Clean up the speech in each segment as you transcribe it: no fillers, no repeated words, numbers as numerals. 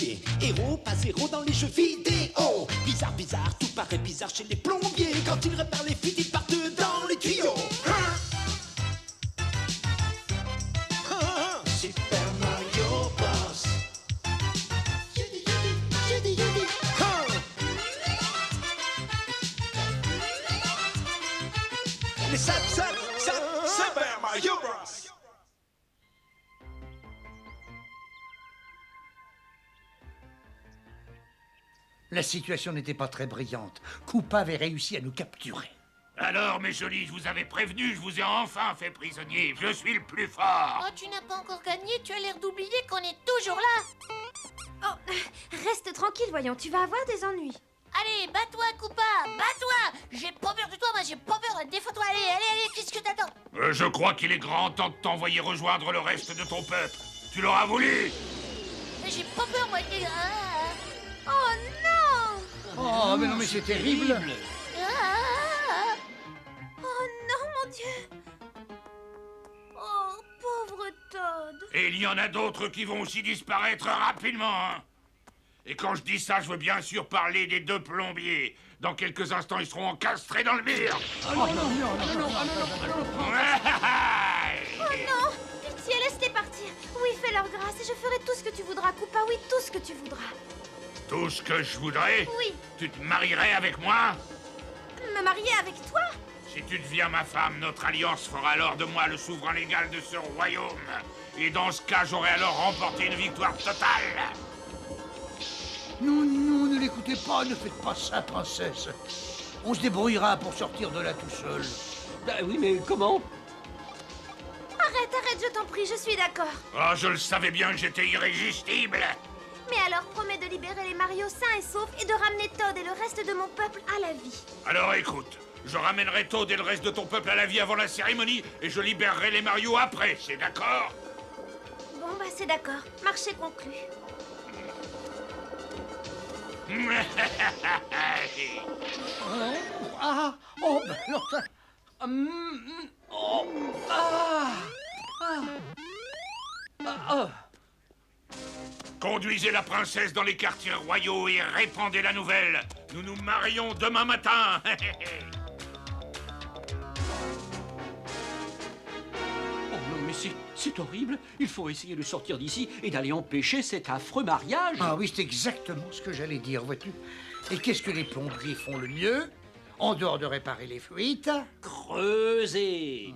plombiers. Héros, pas zéro dans les jeux vidéo. Bizarre, bizarre, tout paraît bizarre chez les plombiers. Quand ils réparent les fuites, ils partent dans les tuyaux. Super Mario Bros. Les Super Mario Bros. La situation n'était pas très brillante. Koopa avait réussi à nous capturer. Alors, mes jolis, je vous avais prévenu, je vous ai enfin fait prisonnier. Je suis le plus fort. Oh, tu n'as pas encore gagné, tu as l'air d'oublier qu'on est toujours là. Oh, reste tranquille, voyons, tu vas avoir des ennuis. Allez, bats-toi, Koopa, bats-toi. J'ai pas peur de toi, moi j'ai pas peur. Défends-toi, allez, qu'est-ce que t'attends? Je crois qu'il est grand temps de t'envoyer rejoindre le reste de ton peuple. Tu l'auras voulu. Mais j'ai pas peur, moi. Oh non! Oh, mais non, mais c'est terrible. Oh non, mon Dieu! Oh, pauvre Todd! Et il y en a d'autres qui vont aussi disparaître rapidement, hein. Et quand je dis ça, je veux bien sûr parler des deux plombiers. Dans quelques instants, ils seront encastrés dans le mur. Oh non! Pitié, laisse-les partir! Oui, fais leur grâce et je ferai tout ce que tu voudras, Koopa, oui, tout ce que tu voudras. Tout ce que je voudrais? Oui. Tu te marierais avec moi? Me marier avec toi? Si tu deviens ma femme, notre alliance fera alors de moi le souverain légal de ce royaume. Et dans ce cas, j'aurai alors remporté une victoire totale. Non, ne l'écoutez pas, ne faites pas ça, princesse. On se débrouillera pour sortir de là tout seul. Bah oui, mais comment? Arrête, je t'en prie, je suis d'accord. Oh, je le savais bien que j'étais irrésistible. Mais alors, promets de libérer les Mario sains et saufs et de ramener Todd et le reste de mon peuple à la vie. Alors écoute, je ramènerai Toad et le reste de ton peuple à la vie avant la cérémonie et je libérerai les Mario après, c'est d'accord? Bon, bah c'est d'accord. Marché conclu. Ah, oh, ben non, ça... Conduisez la princesse dans les quartiers royaux et répandez la nouvelle. Nous nous marions demain matin. Oh non, mais c'est horrible. Il faut essayer de sortir d'ici et d'aller empêcher cet affreux mariage. Ah oui, c'est exactement ce que j'allais dire, vois-tu. Et qu'est-ce que les plombiers font le mieux, en dehors de réparer les fuites? Creuser.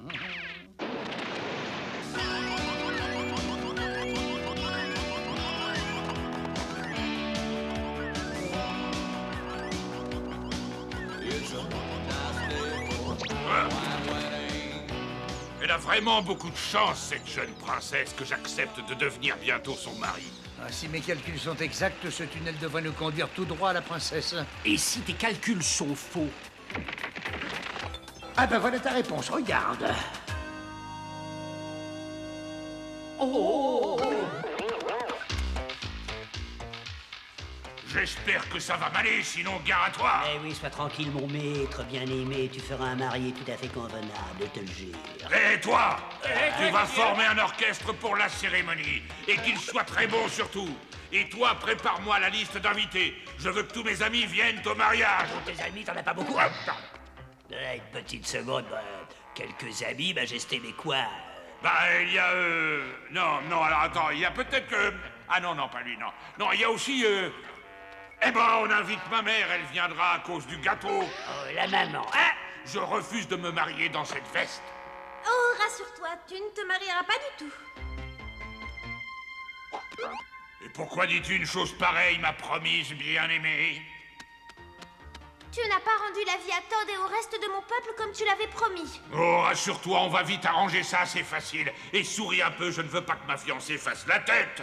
Elle a vraiment beaucoup de chance, cette jeune princesse, que j'accepte de devenir bientôt son mari. Ah, si mes calculs sont exacts, ce tunnel devrait nous conduire tout droit à la princesse. Et si tes calculs sont faux? Ah ben voilà ta réponse, regarde. Oh! J'espère que ça va m'aller, sinon gare à toi. Eh oui, sois tranquille, mon maître bien-aimé. Tu feras un marié tout à fait convenable, je te le jure. Et toi, tu vas former un orchestre pour la cérémonie. Et qu'il soit très bon surtout. Et toi, prépare-moi la liste d'invités. Je veux que tous mes amis viennent au mariage. Tes amis, t'en as pas beaucoup? Une petite seconde, quelques amis, majesté, mais quoi? Bah, il y a... Non, alors attends, il y a peut-être que... Ah non, pas lui, non. Non, il y a aussi... Eh ben, on invite ma mère, elle viendra à cause du gâteau. Oh, la maman, hein? Je refuse de me marier dans cette veste. Oh, rassure-toi, tu ne te marieras pas du tout. Et pourquoi dis-tu une chose pareille, ma promise bien-aimée? Tu n'as pas rendu la vie à Todd et au reste de mon peuple comme tu l'avais promis. Oh, rassure-toi, on va vite arranger ça, c'est facile. Et souris un peu, je ne veux pas que ma fiancée fasse la tête.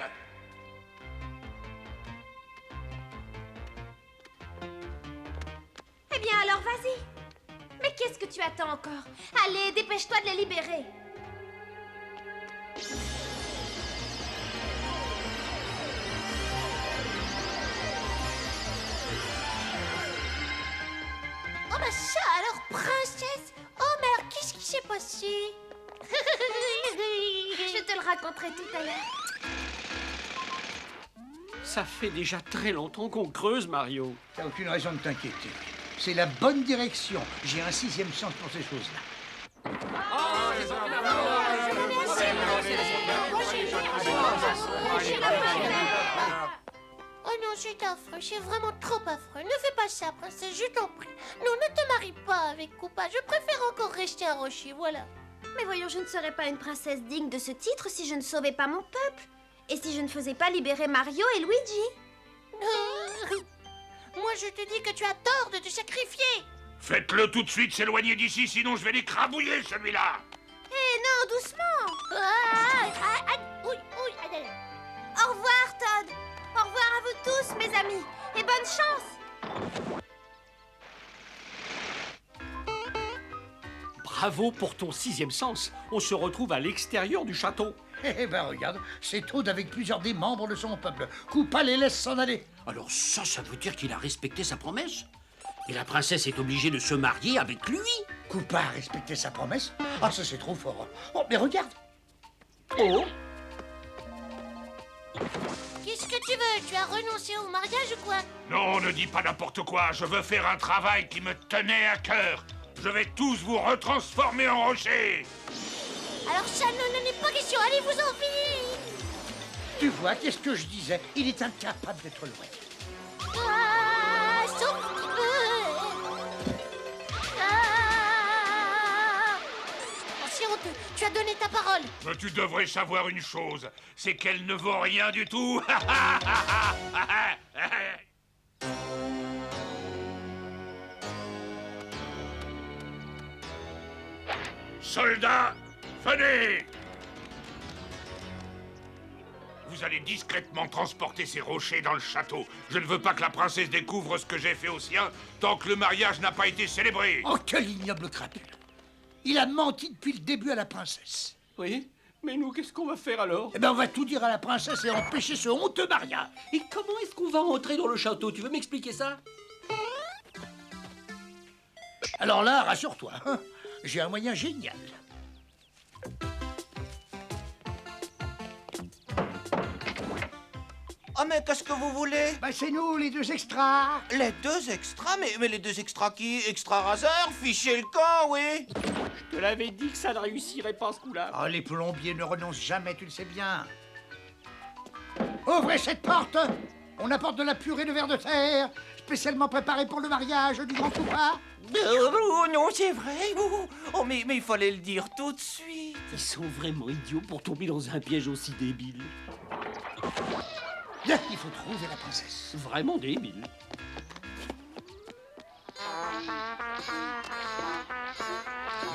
Eh bien alors, vas-y. Mais qu'est-ce que tu attends encore? Allez, dépêche-toi de les libérer. Oh bah ça alors, princesse. Oh mais alors, qu'est-ce qui s'est passé? Je te le raconterai tout à l'heure. Ça fait déjà très longtemps qu'on creuse, Mario. T'as aucune raison de t'inquiéter. C'est la bonne direction. J'ai un sixième sens pour ces choses-là. Oh non, c'est affreux, c'est vraiment trop affreux. Ne fais pas ça, princesse, je t'en prie. Non, ne te marie pas avec Koopa. Je préfère encore rester un rocher, voilà. Mais voyons, je ne serais pas une princesse digne de ce titre si je ne sauvais pas mon peuple. Et si je ne faisais pas libérer Mario et Luigi. Moi, je te dis que tu as tort de te sacrifier. Faites-le tout de suite s'éloigner d'ici, sinon je vais l'écrabouiller, celui-là. Eh non, doucement. Oui, allez. Au revoir, Todd. Au revoir à vous tous, mes amis. Et bonne chance. Bravo pour ton sixième sens. On se retrouve à l'extérieur du château. Eh ben regarde, c'est Toad avec plusieurs des membres de son peuple. Koopa les laisse s'en aller. Alors ça veut dire qu'il a respecté sa promesse. Et la princesse est obligée de se marier avec lui. Koopa a respecté sa promesse. Ah, ça c'est trop fort. Oh, mais regarde. Oh, Qu'est-ce que tu veux? Tu as renoncé au mariage ou quoi? Non, ne dis pas n'importe quoi. Je veux faire un travail qui me tenait à cœur. Je vais tous vous retransformer en rocher. Alors ça n'en est pas question, allez vous en finir. Tu vois, qu'est-ce que je disais? Il est incapable d'être le roi. Ah, sauf... Oh, c'est honteux, tu as donné ta parole. Mais tu devrais savoir une chose, c'est qu'elle ne vaut rien du tout. Soldats, venez! Vous allez discrètement transporter ces rochers dans le château. Je ne veux pas que la princesse découvre ce que j'ai fait au sien tant que le mariage n'a pas été célébré. Oh, quel ignoble crapule. Il a menti depuis le début à la princesse. oui. Mais nous, qu'est-ce qu'on va faire alors? Eh ben, on va tout dire à la princesse et empêcher ce honteux mariage. Et comment est-ce qu'on va entrer dans le château? Tu veux m'expliquer ça? Alors là, rassure-toi, hein, j'ai un moyen génial. Ah mais qu'est-ce que vous voulez? Bah, c'est nous, les deux extras. Les deux extras? Mais les deux extras qui? Extra Razer? Fichez le camp, oui. Je te l'avais dit que ça ne réussirait pas ce coup-là. Ah, les plombiers ne renoncent jamais, tu le sais bien. Ouvrez cette porte. On apporte de la purée de vers de terre, spécialement préparée pour le mariage du grand Koopa. Oh non, c'est vrai. Oh, mais il fallait le dire tout de suite. Ils sont vraiment idiots pour tomber dans un piège aussi débile. Bien, il faut trouver la princesse. Vraiment débile.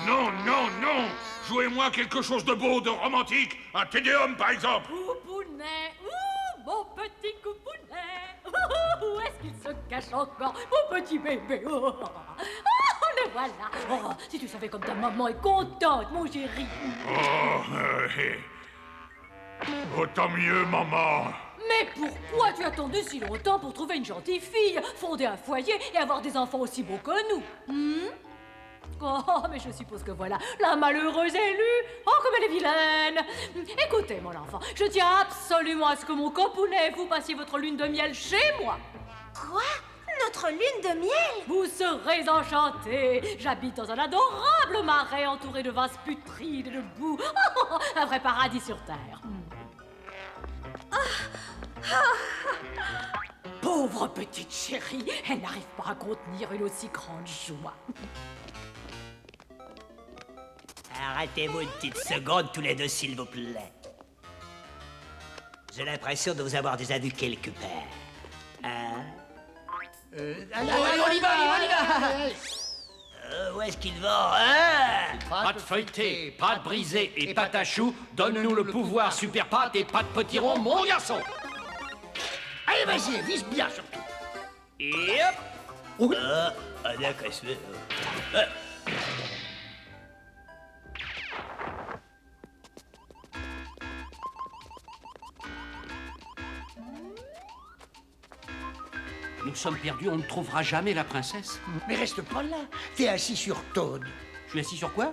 Non, non, non! Jouez-moi quelque chose de beau, de romantique. Un tédéum, par exemple. Coupounet, mon petit Coupounet. Où est-ce qu'il se cache encore, mon petit bébé? Le voilà. Oh, si tu savais comme ta maman est contente, mon chéri. Autant mieux, maman. Mais pourquoi tu as attendu si longtemps pour trouver une gentille fille, fonder un foyer et avoir des enfants aussi beaux que nous? Oh, mais je suppose que voilà, la malheureuse élue. Oh, comme elle est vilaine. Écoutez, mon enfant, je tiens absolument à ce que mon compounet vous passiez votre lune de miel chez moi. Quoi? Notre lune de miel? Vous serez enchantés. J'habite dans un adorable marais entouré de vases putrides et de boue. Oh, un vrai paradis sur terre. Pauvre petite chérie, elle n'arrive pas à contenir une aussi grande joie. Arrêtez-vous une petite seconde tous les deux, s'il vous plaît. J'ai l'impression de vous avoir déjà vu quelque part. Hein? Allez, on y va. Où est-ce qu'il va, hein? Pâte feuilletée, pâte brisée et pâte à choux, donne-nous le pouvoir super pâte et pâte petit rond, mon garçon. Allez, vas-y, vise bien surtout. Et hop! D'accord, je fais. Nous sommes perdus, on ne trouvera jamais la princesse. Mais reste pas là. T'es assis sur Toad. Je suis assis sur quoi?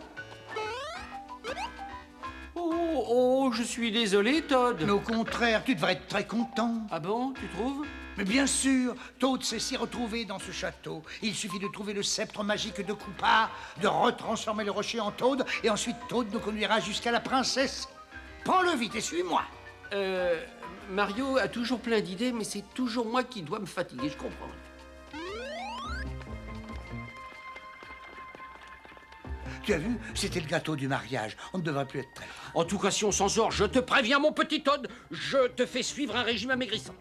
Oh, je suis désolé, Todd. Mais au contraire, tu devrais être très content. Ah bon, tu trouves? Mais bien sûr, Toad sait s'y retrouver dans ce château. Il suffit de trouver le sceptre magique de Koopa, de retransformer le rocher en Toad, et ensuite Toad nous conduira jusqu'à la princesse. Prends-le vite et suis-moi. Mario a toujours plein d'idées, mais c'est toujours moi qui dois me fatiguer, je comprends. Tu as vu? C'était le gâteau du mariage. On ne devrait plus être très loin. En tout cas, si on s'en sort, je te préviens, mon petit Todd, je te fais suivre un régime amaigrissant.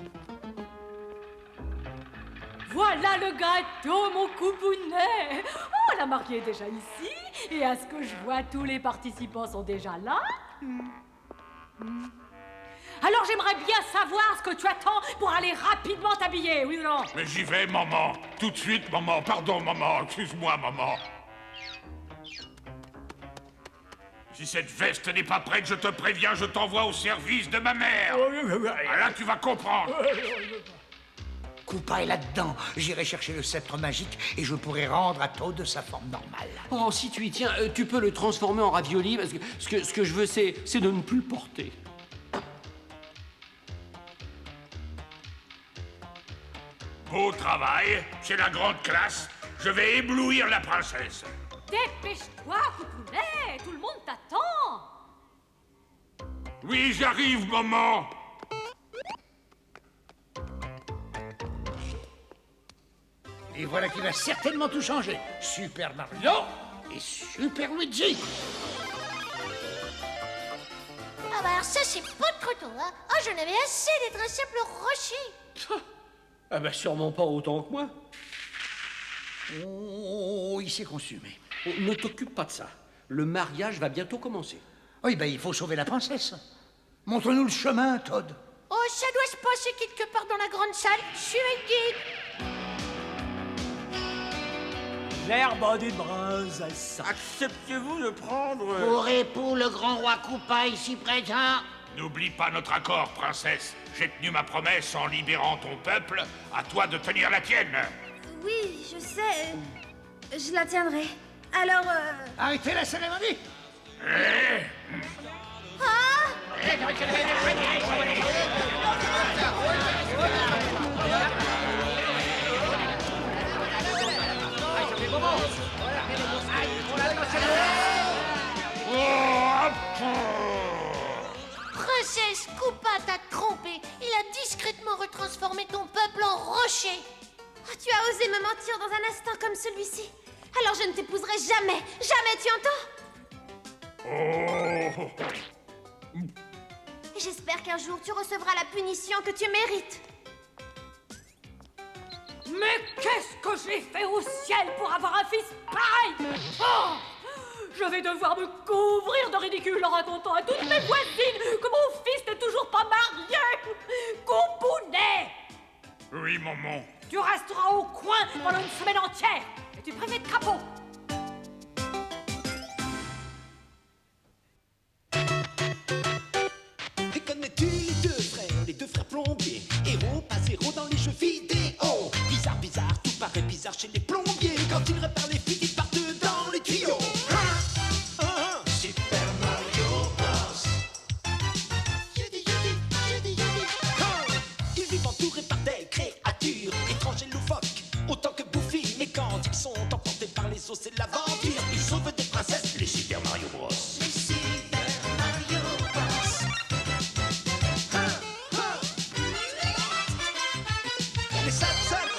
Voilà le gâteau, mon coupounet. Oh, la mariée est déjà ici. Et à ce que je vois, tous les participants sont déjà là. Alors j'aimerais bien savoir ce que tu attends pour aller rapidement t'habiller, oui ou non? Mais j'y vais, maman. Tout de suite, maman. Pardon, maman. Excuse-moi, maman. Si cette veste n'est pas prête, je te préviens, je t'envoie au service de ma mère. Ah, là, tu vas comprendre. Koopa est là-dedans. J'irai chercher le sceptre magique et je pourrai rendre à Toad sa forme normale. Oh, si tu y tiens, tu peux le transformer en ravioli, parce que ce que je veux, c'est de ne plus le porter. Beau travail, c'est la grande classe. Je vais éblouir la princesse. Dépêche-toi, coupounet, tout le monde t'attend. Oui, j'arrive, maman. Et voilà qui va certainement tout changer. Super Mario et Super Luigi. Ah bah alors ça, c'est pas trop tôt, hein. Oh, j'en avais assez d'être un simple rocher. Ah bah sûrement pas autant que moi. Oh, il s'est consumé. Oh, ne t'occupe pas de ça. Le mariage va bientôt commencer. Oui, ben il faut sauver la princesse. Montre-nous le chemin, Toad. Oh, ça doit se passer quelque part dans la grande salle. Suivez le guide. L'herbe d'une princesse. Acceptez-vous de prendre... Pour époux le grand roi Koopa ici présent. N'oublie pas notre accord, princesse. J'ai tenu ma promesse en libérant ton peuple. À toi de tenir la tienne. Oui, je sais. Je la tiendrai. Alors, Arrêtez la cérémonie. Princesse, Koopa t'a trompé. Il a discrètement retransformé ton peuple en rocher. oh, tu as osé me mentir dans un instant comme celui-ci. Alors je ne t'épouserai jamais. Jamais, tu entends? J'espère qu'un jour tu recevras la punition que tu mérites. Mais qu'est-ce que j'ai fait au ciel pour avoir un fils pareil? Oh, je vais devoir me couvrir de ridicule en racontant à toutes mes voisines que mon fils n'est toujours pas marié. Coupounet, Oui, maman. tu resteras au coin pendant une semaine entière. Et tu préfères crapaud. Et connais-tu les deux frères plombiers? Héros, pas zéro dans les jeux vidéo. Bizarre, bizarre, tout paraît bizarre chez les plombiers. Quand ils réparent les fuites, ils partent dans les tuyaux. Super Mario Bros. Ils vivent entourés par des créatures étranges et loufoques, autant que bouffies. Mais quand ils sont emportés par les eaux, c'est l'aventure. Ils sauvent des princesses, les Super Mario Bros. Les Super Mario Bros. Les Super